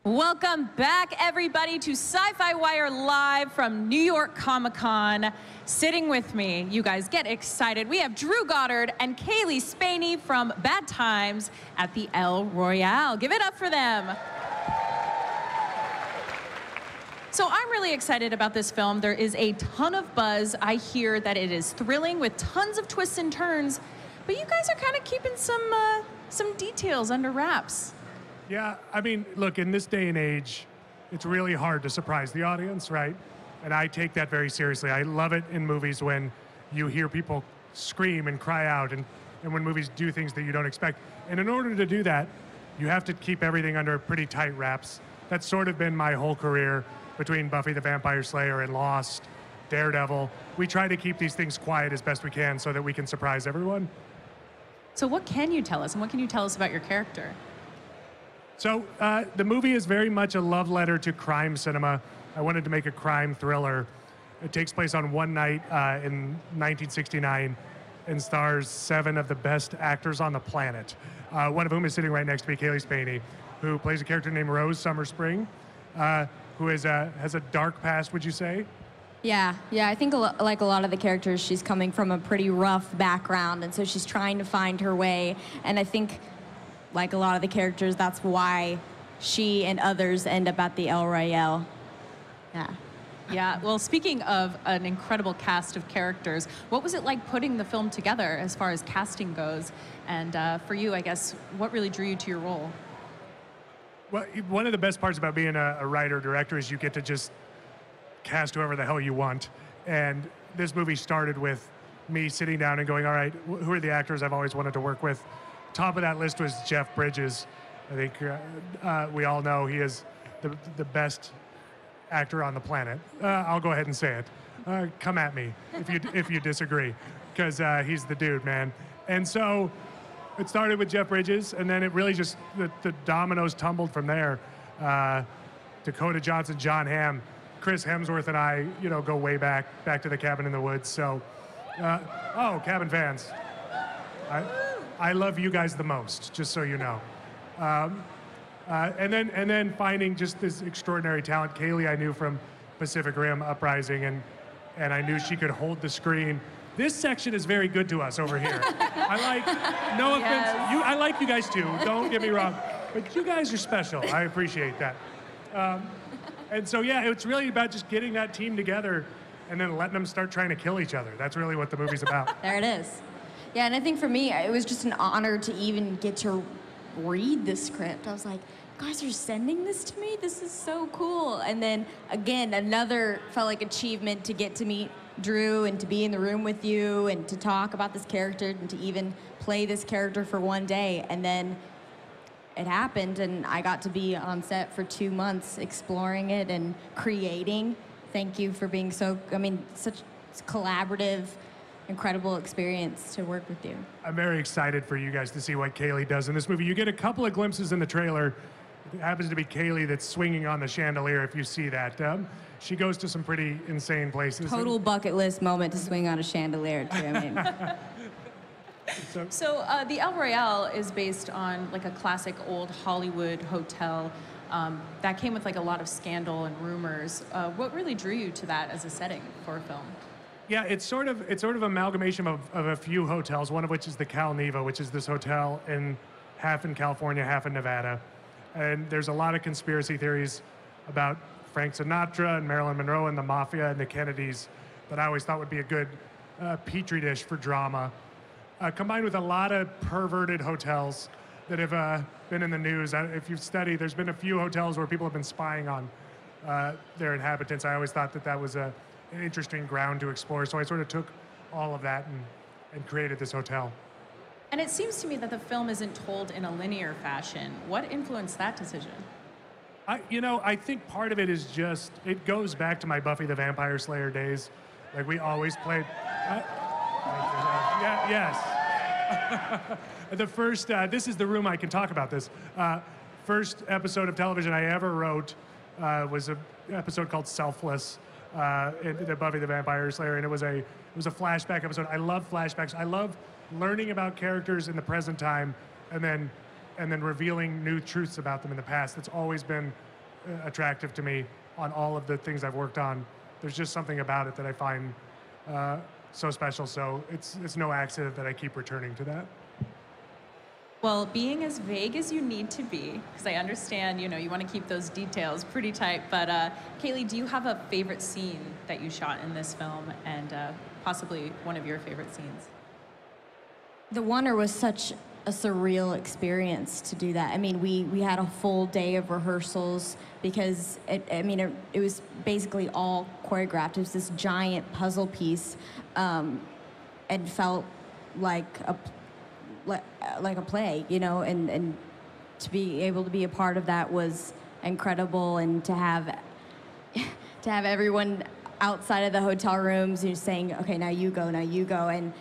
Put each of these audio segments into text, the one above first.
Welcome back, everybody, to Sci-Fi Wire Live from New York Comic-Con. Sitting with me, you guys get excited. We have Drew Goddard and Cailee Spaeny from Bad Times at the El Royale. Give it up for them. So I'm really excited about this film. There is a ton of buzz. I hear that it is thrilling with tons of twists and turns, but you guys are kind of keeping some details under wraps. Yeah, I mean, look, in this day and age, it's really hard to surprise the audience, right? And I take that very seriously. I love it in movies when you hear people scream and cry out, and when movies do things that you don't expect. And in order to do that, you have to keep everything under pretty tight wraps. That's sort of been my whole career between Buffy the Vampire Slayer and Lost, Daredevil. We try to keep these things quiet as best we can so that we can surprise everyone. So what can you tell us, and what can you tell us about your character? So the movie is very much a love letter to crime cinema. I wanted to make a crime thriller. It takes place on one night in 1969 and stars 7 of the best actors on the planet. One of whom is sitting right next to me, Cailee Spaeny, who plays a character named Ruth Summerspring, who has a dark past, would you say? Yeah, I think like a lot of the characters, she's coming from a pretty rough background, and so she's trying to find her way. And I think, like a lot of the characters, that's why she and others end up at the El Royale. Yeah, well, speaking of an incredible cast of characters, what was it like putting the film together as far as casting goes? And for you, I guess, what really drew you to your role? Well, one of the best parts about being a writer-director is you get to just cast whoever the hell you want. And this movie started with me sitting down and going, all right, who are the actors I've always wanted to work with? Top of that list was Jeff Bridges. I think we all know he is the best actor on the planet. I'll go ahead and say it. Come at me if you disagree, because he's the dude, man. And so it started with Jeff Bridges, and then it really just, the dominoes tumbled from there. Dakota Johnson, John Hamm, Chris Hemsworth, and I, go way back to the Cabin in the Woods. So, Cabin fans. I love you guys the most, just so you know. And then finding just this extraordinary talent. Kayleigh I knew from Pacific Rim Uprising, and I knew she could hold the screen. This section is very good to us over here. No offense, I like you guys too, don't get me wrong, but you guys are special. I appreciate that. And so, yeah, it's really about just getting that team together and then letting them start trying to kill each other. That's really what the movie's about. There it is. Yeah, and I think for me, it was just an honor to even get to read the script. I was like, you guys are sending this to me? This is so cool. And then, again, another felt like achievement to get to meet Drew and to be in the room with you and to talk about this character and to even play this character for one day. And then it happened, and I got to be on set for 2 months exploring it and creating. Thank you for being such collaborative, incredible experience to work with you. I'm very excited for you guys to see what Kayleigh does in this movie. You get a couple of glimpses in the trailer. It happens to be Kayleigh that's swinging on the chandelier, if you see that. She goes to some pretty insane places. Total bucket list moment to swing on a chandelier, too. I mean. So the El Royale is based on like a classic old Hollywood hotel that came with like a lot of scandal and rumors. What really drew you to that as a setting for a film? Yeah, it's sort of amalgamation of a few hotels, one of which is the Cal Neva, which is this hotel half in California, half in Nevada. And there's a lot of conspiracy theories about Frank Sinatra and Marilyn Monroe and the Mafia and the Kennedys that I always thought would be a good petri dish for drama. Combined with a lot of perverted hotels that have been in the news. If you've studied, there's been a few hotels where people have been spying on their inhabitants. I always thought that was an interesting ground to explore. So I sort of took all of that and created this hotel. And it seems to me that the film isn't told in a linear fashion. What influenced that decision? I think part of it is just, it goes back to my Buffy the Vampire Slayer days. Like, we always played... yes. The first, this is the room I can talk about this. First episode of television I ever wrote was an episode called Selfless, the Buffy the Vampire Slayer, and it was a flashback episode. I love flashbacks. I love learning about characters in the present time and then revealing new truths about them in the past. That's always been attractive to me on all of the things I've worked on. There's just something about it that I find so special. So it's no accident that I keep returning to that. Well, being as vague as you need to be, because I understand, you know, you want to keep those details pretty tight, but Kayleigh, do you have a favorite scene that you shot in this film, and possibly one of your favorite scenes? The Wonder was such a surreal experience to do that. I mean, we had a full day of rehearsals because it was basically all choreographed. It was this giant puzzle piece, and felt like a play, you know, and to be able to be a part of that was incredible, and to have everyone outside of the hotel rooms, you know, saying, okay, now you go, and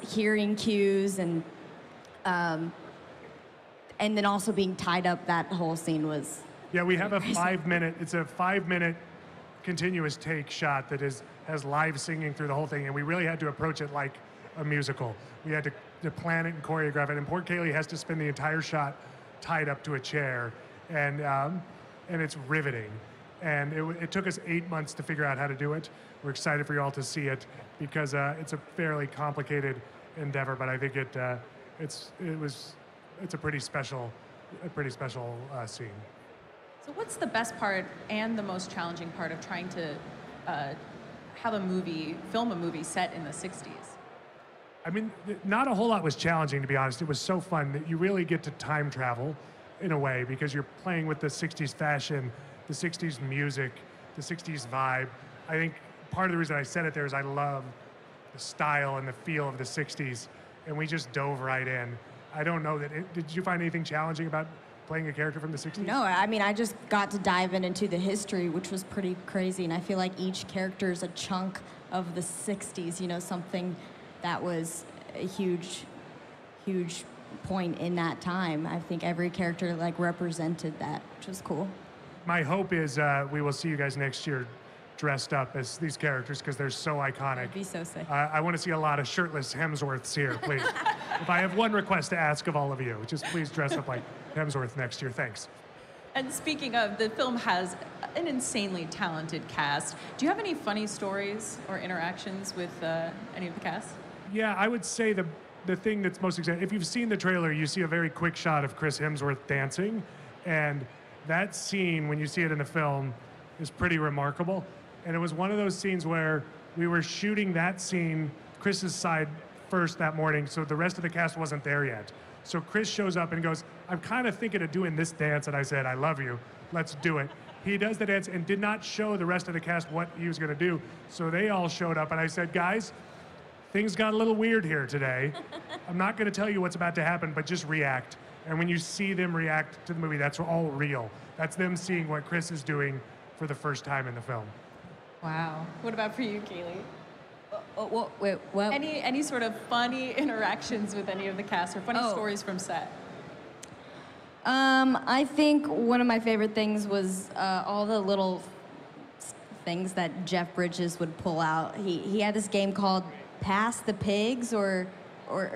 hearing cues, and then also being tied up. That whole scene was we have a 5-minute. It's a 5-minute continuous take shot that has live singing through the whole thing, and we really had to approach it like a musical. We had to plan it and choreograph it, and poor Kayleigh has to spend the entire shot tied up to a chair, and it's riveting. And it took us 8 months to figure out how to do it. We're excited for you all to see it because it's a fairly complicated endeavor, but I think it's a pretty special scene. So what's the best part and the most challenging part of trying to film a movie set in the 60s? I mean, not a whole lot was challenging, to be honest. It was so fun that you really get to time travel in a way because you're playing with the 60s fashion, the 60s music, the 60s vibe. I think part of the reason I said it there is I love the style and the feel of the 60s, and we just dove right in. I don't know did you find anything challenging about playing a character from the 60s? No, I mean, I just got to dive into the history, which was pretty crazy, and I feel like each character is a chunk of the 60s, you know, something that was a huge point in that time. I think every character represented that, which was cool. My hope is we will see you guys next year dressed up as these characters because they're so iconic. That'd be so sick. I want to see a lot of shirtless Hemsworths here, please. If I have one request to ask of all of you, just please dress up like Hemsworth next year. Thanks. And speaking of, the film has an insanely talented cast. Do you have any funny stories or interactions with any of the cast? Yeah, I would say the thing that's most exciting, if you've seen the trailer, you see a very quick shot of Chris Hemsworth dancing, and that scene, when you see it in the film, is pretty remarkable. And it was one of those scenes where we were shooting that scene, Chris's side first that morning, so the rest of the cast wasn't there yet. So Chris shows up and goes, I'm kind of thinking of doing this dance, and I said, I love you, let's do it. He does the dance and did not show the rest of the cast what he was gonna do, so they all showed up, and I said, guys, things got a little weird here today. I'm not gonna tell you what's about to happen, but just react. And when you see them react to the movie, that's all real. That's them seeing what Chris is doing for the first time in the film. Wow. What about for you, Kayleigh? Wait, what? Any sort of funny interactions with any of the cast or funny stories from set? I think one of my favorite things was all the little things that Jeff Bridges would pull out. He had this game called Pass the Pigs or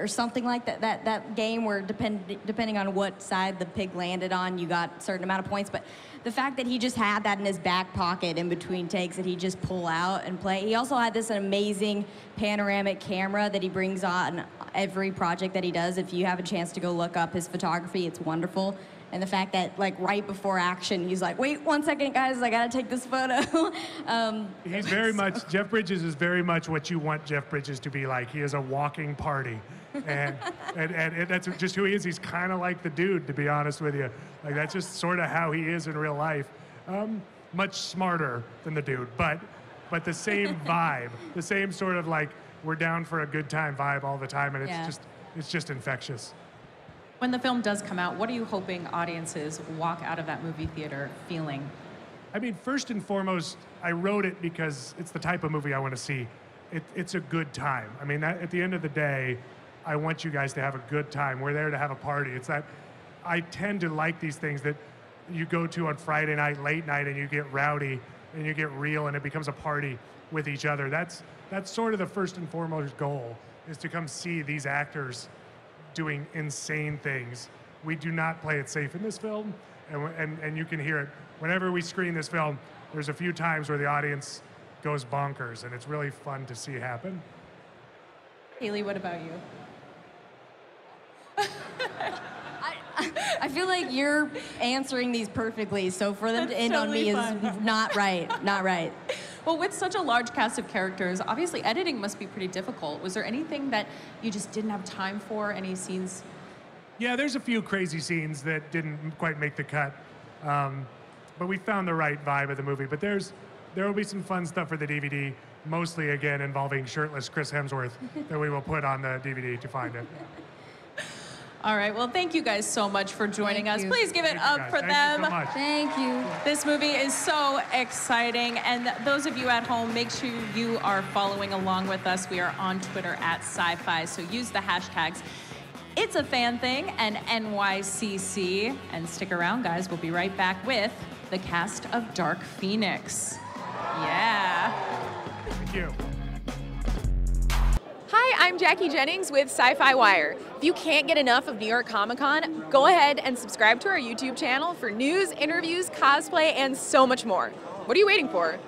something like that. That game where depending on what side the pig landed on, you got a certain amount of points. But the fact that he just had that in his back pocket in between takes that he just pull out and play. He also had this amazing panoramic camera that he brings on every project that he does. If you have a chance to go look up his photography, it's wonderful. And the fact that right before action, he's like, wait 1 second, guys, I gotta take this photo. He's very much, Jeff Bridges is very much what you want Jeff Bridges to be like. He is a walking party. And that's just who he is. He's kind of like the dude, to be honest with you. That's just sort of how he is in real life. Much smarter than the dude, but the same vibe, the same sort of we're down for a good time vibe all the time, and it's just infectious. When the film does come out, what are you hoping audiences walk out of that movie theater feeling? I mean, first and foremost, I wrote it because it's the type of movie I want to see. It's a good time. I mean, at the end of the day, I want you guys to have a good time. We're there to have a party. It's that I tend to like these things that you go to on Friday night, late night, and you get rowdy and you get real, and it becomes a party with each other. That's sort of the first and foremost goal, is to come see these actors doing insane things we do not play it safe in this film, and you can hear it. Whenever we screen this film, there's a few times where the audience goes bonkers, and it's really fun to see happen. Kayleigh, what about you? I feel like you're answering these perfectly, so for them to end on me is not right, not right. Well, with such a large cast of characters, obviously editing must be pretty difficult. Was there anything that you just didn't have time for, any scenes? Yeah, there's a few crazy scenes that didn't quite make the cut, but we found the right vibe of the movie. But there will be some fun stuff for the DVD, mostly, again, involving shirtless Chris Hemsworth that we will put on the DVD to find it. All right, well, thank you guys so much for joining us. you. Please give it up for Thank them. you so much. Thank you. This movie is so exciting, and those of you at home, make sure you are following along with us. We are on Twitter at SYFY, so use the hashtags It's a Fan Thing and NYCC. And stick around, guys. We'll be right back with the cast of Dark Phoenix. Yeah. Thank you. Hi, I'm Jackie Jennings with SYFY WIRE. If you can't get enough of New York Comic Con, go ahead and subscribe to our YouTube channel for news, interviews, cosplay, and so much more. What are you waiting for?